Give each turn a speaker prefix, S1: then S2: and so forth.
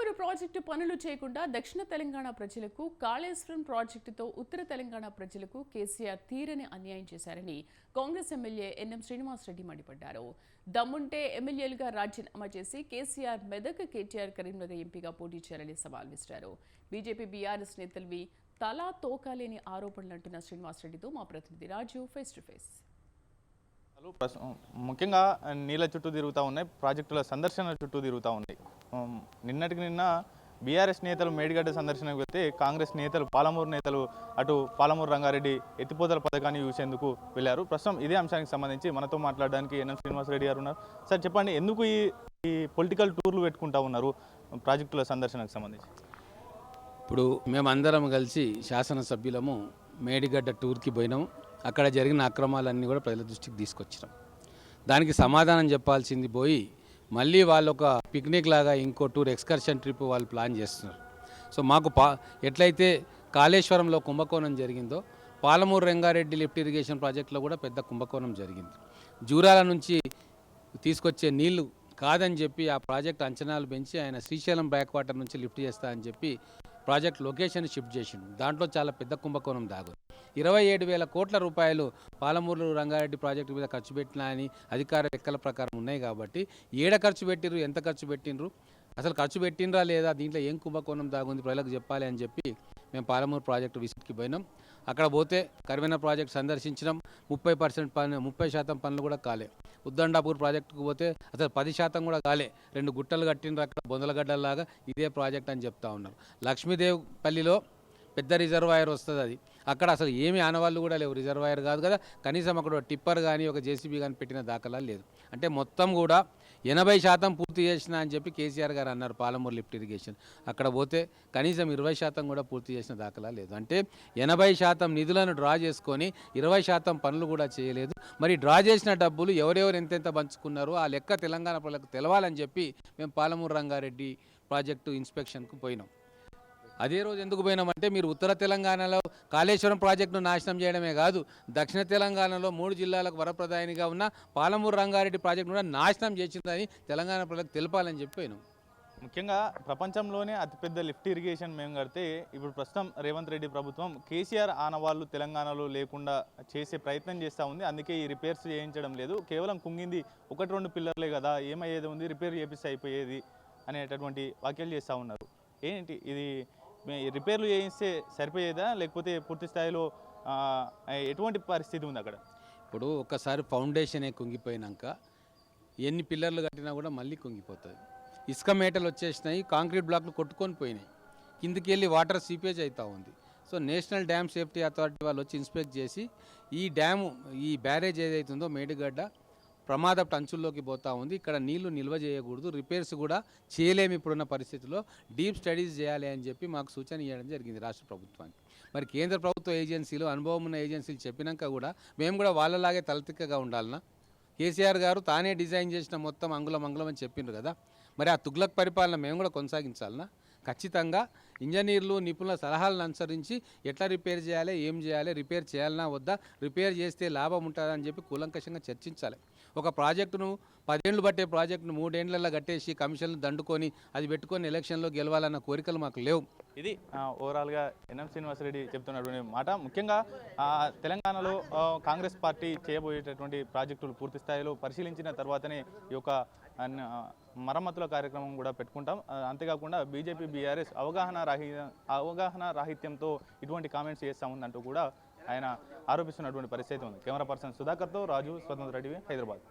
S1: Palamuru project పనులు చేయకుండా దక్షిణ తెలంగాణ ప్రజలకు కాళేశ్వరం ప్రాజెక్టుతో ఉత్తర తెలంగాణ ప్రజలకు కేసీఆర్ తీరని అన్యాయం చేశారని కాంగ్రెస్ ఎమ్మెల్యే ఎన్ఎం శ్రీనివాసరెడ్డి మండిపడ్డారు. దమ్ముంటే ఎమ్మెల్యేలుగా రాజీనామా చేసి కేసీఆర్ మెదక్, కేటీఆర్ కరీంనగర్ ఎంపీగా పోటీ చేయాలని సవాల్ విసిరారు. బీజేపీ బీఆర్ఎస్ నేతల్వి తలా తోకాలేని ఆరోపణలంటున్న శ్రీనివాసరెడ్డితో మా ప్రతినిధి రాజు ఫేస్ టు ఫేస్.
S2: ముఖ్యంగా నీళ్ళ చుట్టూ తిరుగుతూ ఉన్నాయి, ప్రాజెక్టుల సందర్శన చుట్టూ తిరుగుతూ ఉన్నాయి. నిన్నటికి నిన్న బీఆర్ఎస్ నేతలు మేడిగడ్డ సందర్శనకు వెళ్తే కాంగ్రెస్ నేతలు పాలమూరు నేతలు అటు పాలమూరు రంగారెడ్డి ఎత్తిపోతల పథకాన్ని చూసేందుకు వెళ్ళారు. ప్రస్తుతం ఇదే అంశానికి సంబంధించి మనతో మాట్లాడడానికి ఎన్ఎం శ్రీనివాసరెడ్డి గారు ఉన్నారు. సార్ చెప్పండి, ఎందుకు ఈ పొలిటికల్ టూర్లు పెట్టుకుంటా ఉన్నారు ప్రాజెక్టుల సందర్శనకు సంబంధించి?
S3: ఇప్పుడు మేమందరం కలిసి శాసనసభ్యులము మేడిగడ్డ టూర్కి పోయినాము. అక్కడ జరిగిన అక్రమాలన్నీ కూడా ప్రజల దృష్టికి తీసుకొచ్చినాం. దానికి సమాధానం చెప్పాల్సింది పోయి మళ్ళీ వాళ్ళు ఒక పిక్నిక్ లాగా ఇంకో టూర్ ఎక్స్కర్షన్ ట్రిప్ వాళ్ళు ప్లాన్ చేస్తున్నారు. సో మాకు ఎట్లయితే కాళేశ్వరంలో కుంభకోణం జరిగిందో పాలమూరు రంగారెడ్డి లిఫ్ట్ ఇరిగేషన్ ప్రాజెక్టులో కూడా పెద్ద కుంభకోణం జరిగింది. జూరాల నుంచి తీసుకొచ్చే నీళ్లు కాదని చెప్పి ఆ ప్రాజెక్ట్ అంచనాలు పెంచి ఆయన శ్రీశైలం బ్యాక్ వాటర్ నుంచి లిఫ్ట్ చేస్తా అని చెప్పి ప్రాజెక్ట్ లొకేషన్ షిఫ్ట్ చేసిండు. దాంట్లో చాలా పెద్ద కుంభకోణం దాగు 27,000 కోట్ల రూపాయలు పాలమూరు రంగారెడ్డి ప్రాజెక్టు మీద ఖర్చు పెట్టినా అని అధికార లెక్కల ప్రకారం ఉన్నాయి. కాబట్టి ఏడ ఖర్చు పెట్టిర్రు, ఎంత ఖర్చు పెట్టినరు, అసలు ఖర్చు పెట్టినరా లేదా, దీంట్లో ఏం కుంభకోణం దాగుంది ప్రజలకు చెప్పాలి అని చెప్పి మేము పాలమూరు ప్రాజెక్టు విజిట్కి పోయినాం. అక్కడ పోతే కర్వెన ప్రాజెక్ట్ సందర్శించినాం. 30% పనులు కూడా కాలే. ఉద్దండాపూర్ ప్రాజెక్టుకు పోతే అసలు 10% కూడా కాలే. 2 గుట్టలు కట్టినరు అక్కడ బొందలగడ్డలాగా, ఇదే ప్రాజెక్ట్ అని చెప్తా ఉన్నారు. లక్ష్మీదేవ్ పల్లిలో పెద్ద రిజర్వాయర్ వస్తుంది, అది అక్కడ అసలు ఏమి ఆనవాళ్ళు కూడా లేవు. రిజర్వాయర్ కాదు కదా, కనీసం అక్కడ టిప్పర్ కానీ ఒక జేసీబీ కానీ పెట్టిన దాఖలా లేదు. అంటే మొత్తం కూడా 80% పూర్తి చేసిన అని చెప్పి కేసీఆర్ గారు అన్నారు పాలమూరు లిఫ్ట్ ఇరిగేషన్. అక్కడ పోతే కనీసం 20% కూడా పూర్తి చేసిన దాఖలా లేదు. అంటే 80% నిధులను డ్రా చేసుకొని 20% పనులు కూడా చేయలేదు. మరి డ్రా చేసిన డబ్బులు ఎవరెవరు ఎంతెంత పంచుకున్నారో ఆ లెక్క తెలంగాణ ప్రజలకు తెలవాలని చెప్పి మేము పాలమూరు రంగారెడ్డి ప్రాజెక్టు ఇన్స్పెక్షన్కు పోయినాం. అదే రోజు ఎందుకు పోయినామంటే మీరు ఉత్తర తెలంగాణలో కాళేశ్వరం ప్రాజెక్టును నాశనం చేయడమే కాదు, దక్షిణ తెలంగాణలో 3 జిల్లాలకు వరప్రదాయనిగా ఉన్న పాలమూరు రంగారెడ్డి ప్రాజెక్టును కూడా నాశనం చేసిందని తెలంగాణ ప్రజలకు తెలపాలని చెప్పి పోయినాం.
S2: ముఖ్యంగా ప్రపంచంలోనే అతిపెద్ద లిఫ్ట్ ఇరిగేషన్ మేము కడితే ఇప్పుడు ప్రస్తుతం రేవంత్ రెడ్డి ప్రభుత్వం కేసీఆర్ ఆనవాళ్ళు తెలంగాణలో లేకుండా చేసే ప్రయత్నం చేస్తూ ఉంది. అందుకే ఈ రిపేర్స్ చేయించడం లేదు. కేవలం కుంగింది 1-2 పిల్లర్లే కదా, ఏమయ్యేది ఉంది, రిపేర్ చేపిస్తే అయిపోయేది అనేటటువంటి వ్యాఖ్యలు చేస్తూ ఉన్నారు. ఏంటి ఇది, రిపేర్లు చేయిస్తే సరిపోయేదా లేకపోతే పూర్తి స్థాయిలో ఎటువంటి పరిస్థితి ఉంది అక్కడ?
S3: ఇప్పుడు ఒకసారి ఫౌండేషనే కుంగిపోయినాక ఎన్ని పిల్లర్లు కట్టినా కూడా మళ్ళీ కుంగిపోతుంది. ఇసుక మేటలు వచ్చేసినాయి, కాంక్రీట్ బ్లాక్లు కొట్టుకొని పోయినాయి, కిందికి వెళ్ళి వాటర్ సీపేజ్ అవుతూ ఉంది. So national dam safety authority వాళ్ళు వచ్చి ఇన్స్పెక్ట్ చేసి ఈ డ్యాము, ఈ బ్యారేజ్ ఏదైతుందో మేడిగడ్డ ప్రమాదపు అంచుల్లోకి పోతూ ఉంది, ఇక్కడ నీళ్లు నిల్వ చేయకూడదు, రిపేర్స్ కూడా చేయలేము ఇప్పుడున్న పరిస్థితుల్లో, డీప్ స్టడీస్ చేయాలి అని చెప్పి మాకు సూచన ఇవ్వడం జరిగింది రాష్ట్ర ప్రభుత్వానికి. మరి కేంద్ర ప్రభుత్వ ఏజెన్సీలు, అనుభవం ఉన్న ఏజెన్సీలు చెప్పినాక కూడా మేము కూడా వాళ్ళలాగే తలతిక్కగా ఉండాలన్నా? కేసీఆర్ గారు తానే డిజైన్ చేసిన మొత్తం అంగుళం అని చెప్పిండ్రు కదా, మరి ఆ తుగ్లక్ పరిపాలన మేము కూడా కొనసాగించాలన్నా? ఖచ్చితంగా ఇంజనీర్లు, నిపుణుల సలహాలను అనుసరించి ఎట్లా రిపేర్ చేయాలి, ఏం చేయాలి, రిపేర్ చేయాలన్నా వద్దా, రిపేర్ చేస్తే లాభం ఉంటుందని చెప్పి కూలంకషంగా చర్చించాలి. ఒక ప్రాజెక్టును 10 ఏళ్ళు పట్టే ప్రాజెక్టును 3 ఏళ్లలో కట్టేసి కమిషన్లు దండుకొని అది పెట్టుకొని ఎలక్షన్లో గెలవాలన్న కోరికలు మాకు లేవు.
S2: ఇది ఓవరాల్గా ఎన్ఎం శ్రీనివాసరెడ్డి చెప్తున్నటువంటి మాట. ముఖ్యంగా తెలంగాణలో కాంగ్రెస్ పార్టీ చేయబోయేటటువంటి ప్రాజెక్టులు పూర్తి స్థాయిలో పరిశీలించిన తర్వాతనే ఈ యొక్క మరమ్మతుల కార్యక్రమం కూడా పెట్టుకుంటాం. అంతేకాకుండా బీజేపీ బీఆర్ఎస్ అవగాహన రాహిత్యంతో ఇటువంటి కామెంట్స్ చేస్తూ ఉందంటూ కూడా ఆయన ఆరోపిస్తున్నటువంటి పరిస్థితి ఉంది. కెమెరా పర్సన్ సుధాకర్తో రాజు, స్వతంత్ర టీవీ, హైదరాబాద్.